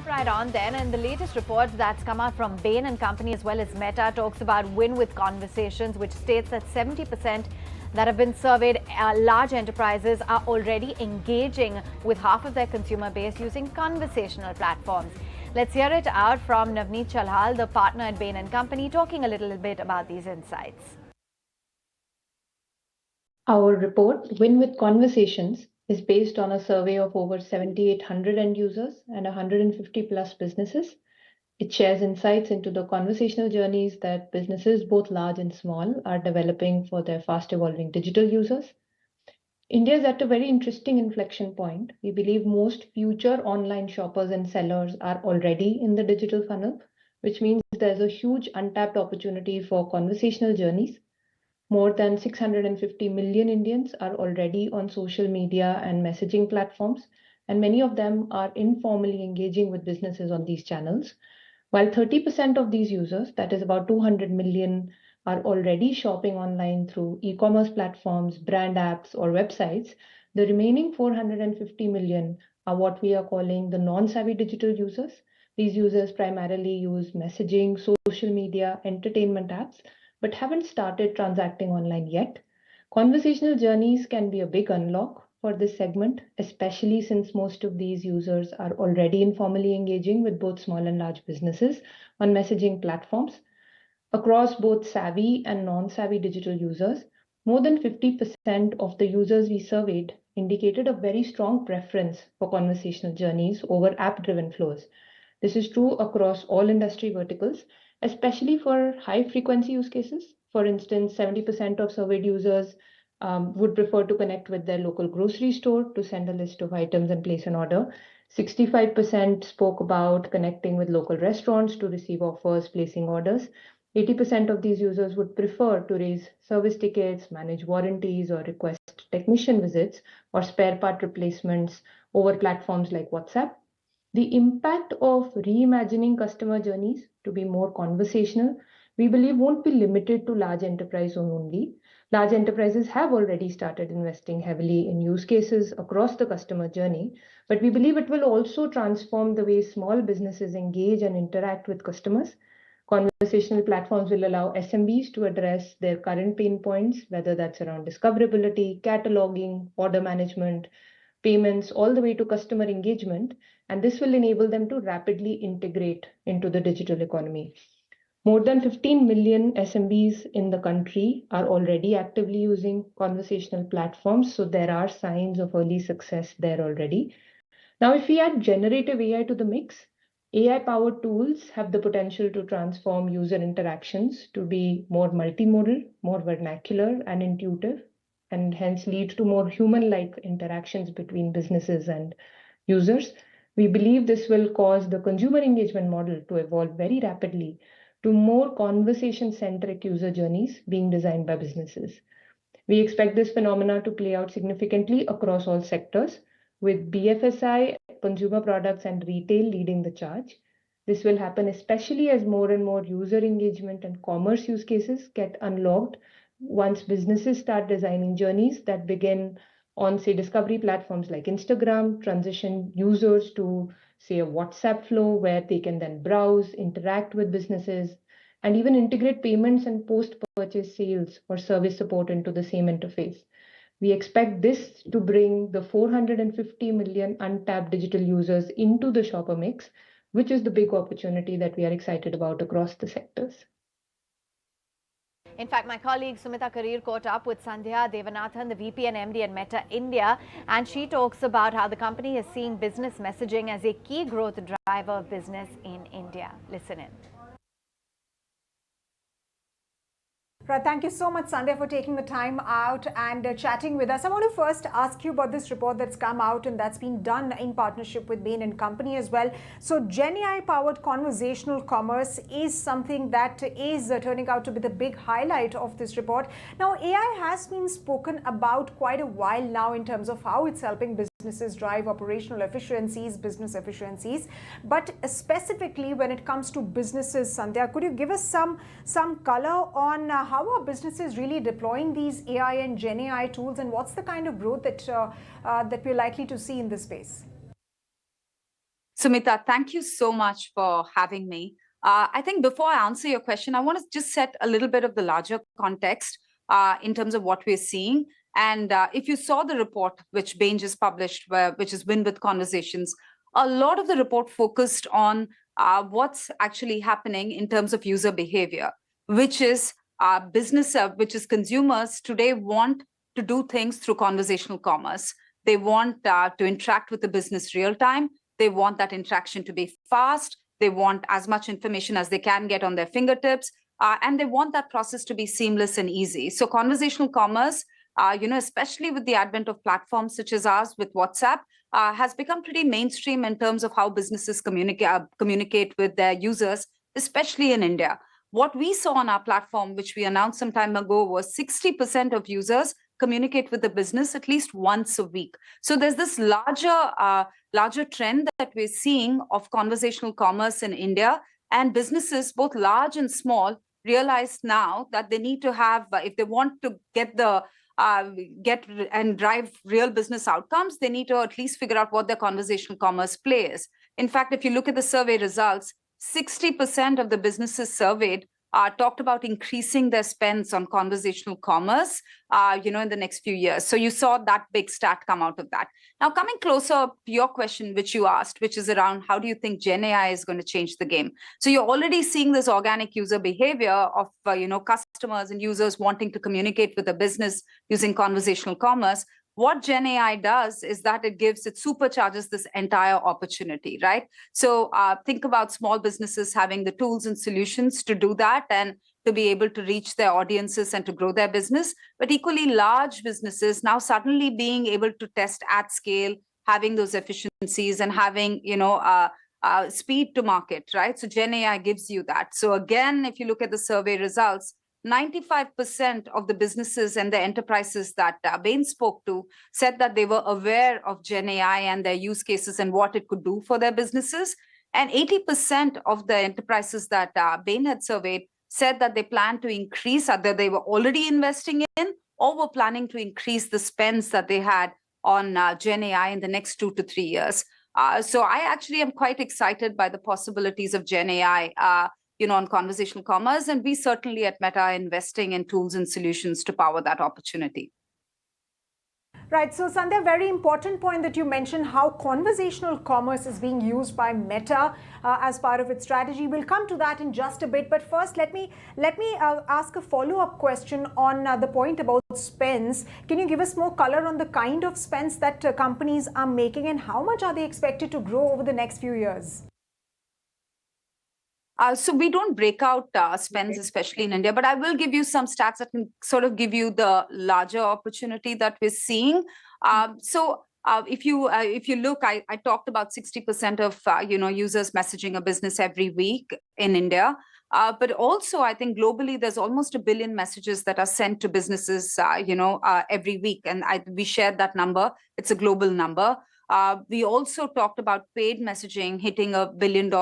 move right on then, and the latest report that's come out from Bain and Company as well as Meta talks about win with conversations, which states that 70% that have been surveyed large enterprises are already engaging with half of their consumer base using conversational platforms. Let's hear it out from Navneet Chalhal, the partner at Bain and Company, talking a little bit about these insights. Our report, Win with Conversations, is based on a survey of over 7,800 end users and 150 plus businesses. It shares insights into the conversational journeys that businesses, both large and small, are developing for their fast evolving digital users. India is at a very interesting inflection point. We believe most future online shoppers and sellers are already in the digital funnel, which means there's a huge untapped opportunity for conversational journeys. More than 650 million Indians are already on social media and messaging platforms, and many of them are informally engaging with businesses on these channels. While 30% of these users, that is about 200 million, are already shopping online through e-commerce platforms, brand apps, or websites, the remaining 450 million are what we are calling the non-savvy digital users. These users primarily use messaging, social media, entertainment apps, but haven't started transacting online yet. Conversational journeys can be a big unlock for this segment, especially since most of these users are already informally engaging with both small and large businesses on messaging platforms. Across both savvy and non-savvy digital users, more than 50% of the users we surveyed indicated a very strong preference for conversational journeys over app-driven flows. This is true across all industry verticals, especially for high-frequency use cases. For instance, 70% of surveyed users would prefer to connect with their local grocery store to send a list of items and place an order. 65% spoke about connecting with local restaurants to receive offers, placing orders. 80% of these users would prefer to raise service tickets, manage warranties, or request technician visits or spare part replacements over platforms like WhatsApp. The impact of reimagining customer journeys to be more conversational, we believe, won't be limited to large enterprise only. Large enterprises have already started investing heavily in use cases across the customer journey, but we believe it will also transform the way small businesses engage and interact with customers. Conversational platforms will allow SMBs to address their current pain points, whether that's around discoverability, cataloging, order management, payments, all the way to customer engagement, and this will enable them to rapidly integrate into the digital economy. More than 15 million SMBs in the country are already actively using conversational platforms, so there are signs of early success there already. Now, if we add generative AI to the mix, AI-powered tools have the potential to transform user interactions to be more multimodal, more vernacular, and intuitive, and hence lead to more human-like interactions between businesses and users. We believe this will cause the consumer engagement model to evolve very rapidly to more conversation-centric user journeys being designed by businesses. We expect this phenomena to play out significantly across all sectors, with BFSI, consumer products, and retail leading the charge. This will happen especially as more and more user engagement and commerce use cases get unlocked once businesses start designing journeys that begin on, say, discovery platforms like Instagram, transition users to, say, a WhatsApp flow where they can then browse, interact with businesses, and even integrate payments and post-purchase sales or service support into the same interface. We expect this to bring the 450 million untapped digital users into the shopper mix, which is the big opportunity that we are excited about across the sectors. In fact, my colleague Sumita Karir caught up with Sandhya Devanathan, the VP and MD at Meta India, and she talks about how the company is seeing business messaging as a key growth driver of business in India. Listen in. Right, thank you so much, Sandhya, for taking the time out and chatting with us. I want to first ask you about this report that's come out and that's been done in partnership with Bain and Company as well. So Gen AI-powered conversational commerce is something that is turning out to be the big highlight of this report. Now, AI has been spoken about quite a while now in terms of how it's helping businesses drive operational efficiencies, business efficiencies. But specifically when it comes to businesses, Sandhya, could you give us some color on how are businesses really deploying these AI and Gen AI tools, and what's the kind of growth that we're likely to see in this space? Sumita, thank you so much for having me. I think before I answer your question, I want to just set a little bit of the larger context in terms of what we're seeing. And if you saw the report which Bain just published, which is Win with Conversations, a lot of the report focused on what's actually happening in terms of user behavior, which is which is consumers today want to do things through conversational commerce. They want to interact with the business real time. They want that interaction to be fast. They want as much information as they can get on their fingertips. And they want that process to be seamless and easy. So conversational commerce, especially with the advent of platforms such as ours with WhatsApp, has become pretty mainstream in terms of how businesses communicate with their users, especially in India. What we saw on our platform, which we announced some time ago, was 60% of users communicate with the business at least once a week. So there's this larger trend that we're seeing of conversational commerce in India, and businesses, both large and small, realize now that they need to have, if they want to get and drive real business outcomes, they need to at least figure out what their conversational commerce play is. In fact, if you look at the survey results, 60% of the businesses surveyed talked about increasing their spends on conversational commerce, in the next few years. So you saw that big stat come out of that. Now, coming closer to your question, which you asked, which is around how do you think Gen AI is going to change the game? So you're already seeing this organic user behavior of, customers and users wanting to communicate with a business using conversational commerce. What Gen AI does is that it supercharges this entire opportunity, right? So think about small businesses having the tools and solutions to do that and to be able to reach their audiences and to grow their business. But equally large businesses now suddenly being able to test at scale, having those efficiencies and having, speed to market, right? So Gen AI gives you that. So again, if you look at the survey results, 95% of the businesses and the enterprises that Bain spoke to said that they were aware of Gen AI and their use cases and what it could do for their businesses. And 80% of the enterprises that Bain had surveyed said that they plan to increase, either they were already investing in or were planning to increase the spends that they had on Gen AI in the next 2 to 3 years. So I actually am quite excited by the possibilities of Gen AI on conversational commerce. And we certainly at Meta are investing in tools and solutions to power that opportunity. Right. So, Sandhya, very important point that you mentioned how conversational commerce is being used by Meta as part of its strategy. We'll come to that in just a bit. But first, let me ask a follow-up question on the point about spends. Can you give us more color on the kind of spends that companies are making and how much are they expected to grow over the next few years? So we don't break out spends, especially in India, but I will give you some stats that can sort of give you the larger opportunity that we're seeing. If you look, I talked about 60% of users messaging a business every week in India. But also, I think globally, there's almost 1 billion messages that are sent to businesses, every week. And we shared that number. It's a global number. We also talked about paid messaging hitting $1 billion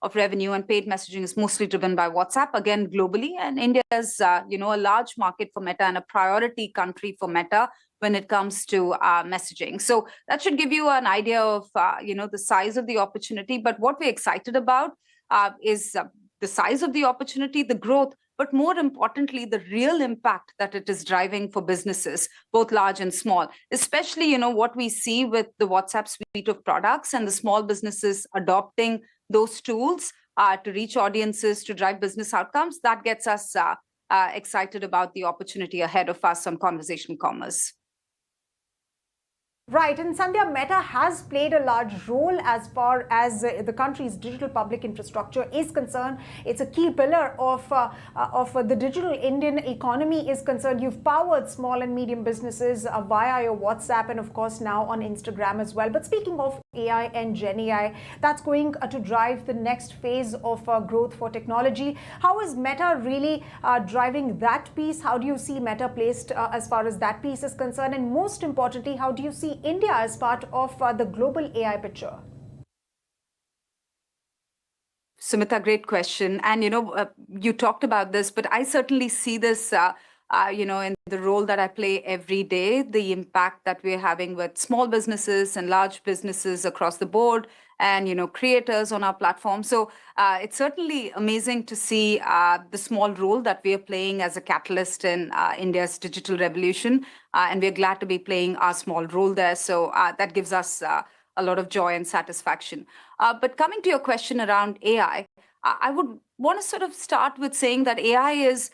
of revenue, and paid messaging is mostly driven by WhatsApp, again, globally. And India is, a large market for Meta and a priority country for Meta when it comes to messaging. So that should give you an idea of, the size of the opportunity. But what we're excited about is the size of the opportunity, the growth, but more importantly, the real impact that it is driving for businesses, both large and small, especially, what we see with the WhatsApp suite of products and the small businesses adopting those tools to reach audiences, to drive business outcomes. That gets us excited about the opportunity ahead of us on conversational commerce. Right, and Sandhya, Meta has played a large role as far as the country's digital public infrastructure is concerned. It's a key pillar of the digital Indian economy is concerned. You've powered small and medium businesses via your WhatsApp and of course now on Instagram as well. But speaking of AI and Gen AI, that's going to drive the next phase of growth for technology. How is Meta really driving that piece? How do you see Meta placed as far as that piece is concerned? And most importantly, how do you see India as part of the global AI picture? Sumita, great question. And, you talked about this, but I certainly see this in the role that I play every day, the impact that we're having with small businesses and large businesses across the board, and creators on our platform. So it's certainly amazing to see the small role that we are playing as a catalyst in India's digital revolution, and we're glad to be playing our small role there. So that gives us a lot of joy and satisfaction. But coming to your question around AI, I would want to sort of start with saying that AI is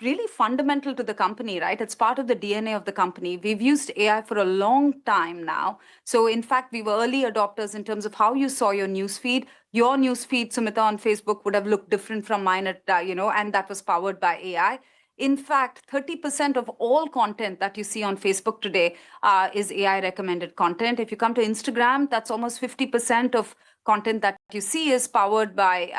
really fundamental to the company, right? It's part of the DNA of the company. We've used AI for a long time now. So in fact, we were early adopters in terms of how you saw your newsfeed. Your newsfeed, Sumita, on Facebook would have looked different from mine at, and that was powered by AI. In fact, 30% of all content that you see on Facebook today is AI recommended content. If you come to Instagram, that's almost 50% of content that you see is powered by,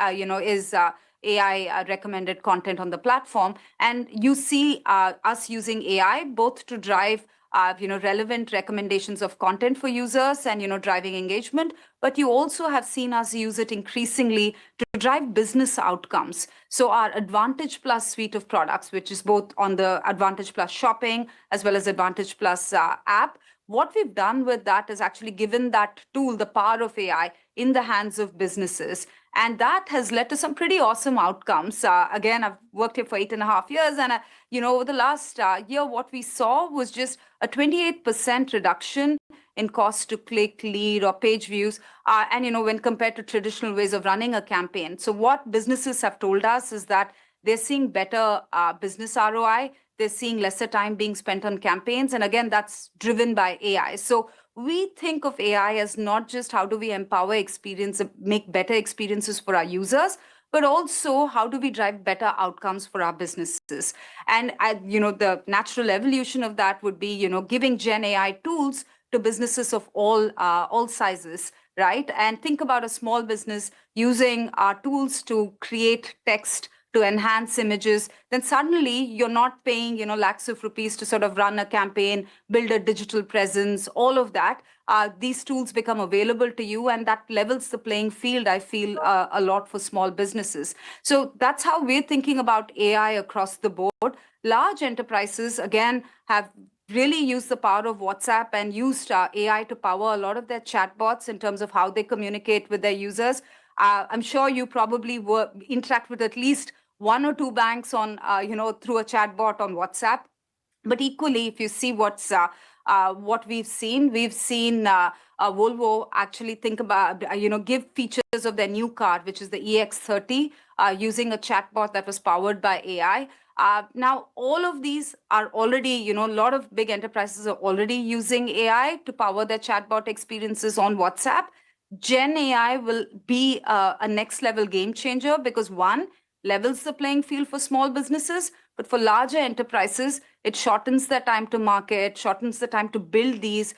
AI recommended content on the platform. And you see us using AI both to drive relevant recommendations of content for users and, driving engagement. But you also have seen us use it increasingly to drive business outcomes. So our Advantage Plus suite of products, which is both on the Advantage Plus shopping as well as Advantage Plus app, what we've done with that is actually given that tool the power of AI in the hands of businesses. And that has led to some pretty awesome outcomes. Again, I've worked here for 8.5 years. And, over the last year, what we saw was just a 28% reduction in cost to click, lead, or page views. And, when compared to traditional ways of running a campaign. So what businesses have told us is that they're seeing better business ROI. They're seeing lesser time being spent on campaigns. And again, that's driven by AI. So we think of AI as not just how do we empower experience, make better experiences for our users, but also how do we drive better outcomes for our businesses. And, the natural evolution of that would be, giving Gen AI tools to businesses of all sizes, right? And think about a small business using our tools to create text, to enhance images, then suddenly you're not paying, lakhs of rupees to sort of run a campaign, build a digital presence, all of that. These tools become available to you, and that levels the playing field, I feel, a lot for small businesses. So that's how we're thinking about AI across the board. Large enterprises, again, have really used the power of WhatsApp and used AI to power a lot of their chatbots in terms of how they communicate with their users. I'm sure you probably interact with at least one or two banks on, through a chatbot on WhatsApp. But equally, if you see what we've seen Volvo actually think about, give features of their new car, which is the EX30, using a chatbot that was powered by AI. Now, all of these are already, a lot of big enterprises are already using AI to power their chatbot experiences on WhatsApp. Gen AI will be a next level game changer because one, levels the playing field for small businesses, but for larger enterprises, it shortens their time to market, shortens the time to build these,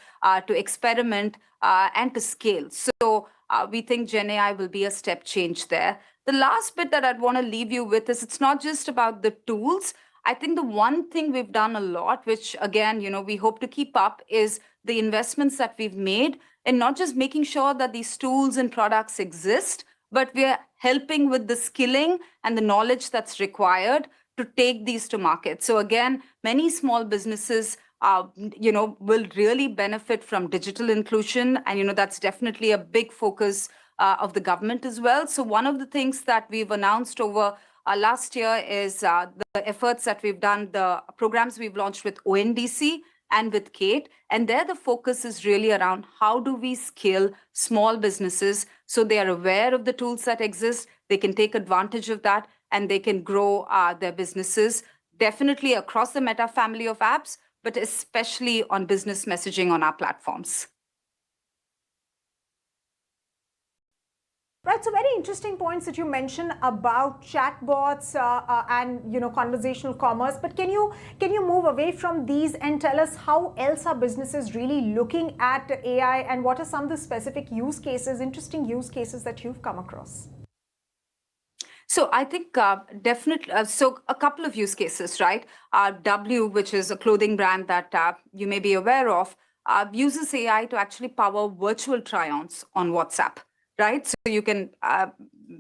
to experiment, and to scale. So we think Gen AI will be a step change there. The last bit that I'd want to leave you with is it's not just about the tools. I think the one thing we've done a lot, which again, we hope to keep up, is the investments that we've made and not just making sure that these tools and products exist, but we're helping with the skilling and the knowledge that's required to take these to market. So again, many small businesses, will really benefit from digital inclusion. And, that's definitely a big focus of the government as well. So one of the things that we've announced over last year is the efforts that we've done, the programs we've launched with ONDC and with Kate. And there the focus is really around how do we scale small businesses so they are aware of the tools that exist, they can take advantage of that, and they can grow their businesses, definitely across the Meta family of apps, but especially on business messaging on our platforms. Right, so very interesting points that you mentioned about chatbots and conversational commerce. But can you move away from these and tell us how else are businesses really looking at AI, and what are some of the specific use cases, interesting use cases that you've come across? So I think definitely, so a couple of use cases, right? W, which is a clothing brand that you may be aware of, uses AI to actually power virtual try-ons on WhatsApp. Right, so you can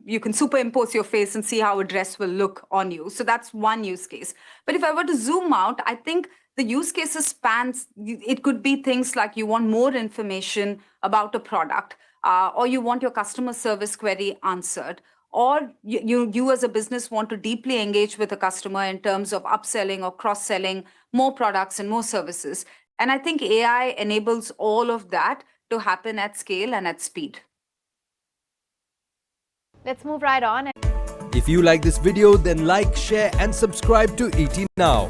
you can superimpose your face and see how a dress will look on you. So that's one use case. But if I were to zoom out, I think the use cases spans, it could be things like you want more information about a product, or you want your customer service query answered, or you as a business want to deeply engage with a customer in terms of upselling or cross-selling more products and more services. And I think AI enables all of that to happen at scale and at speed. Let's move right on. If you like this video, then like, share and subscribe to ET Now.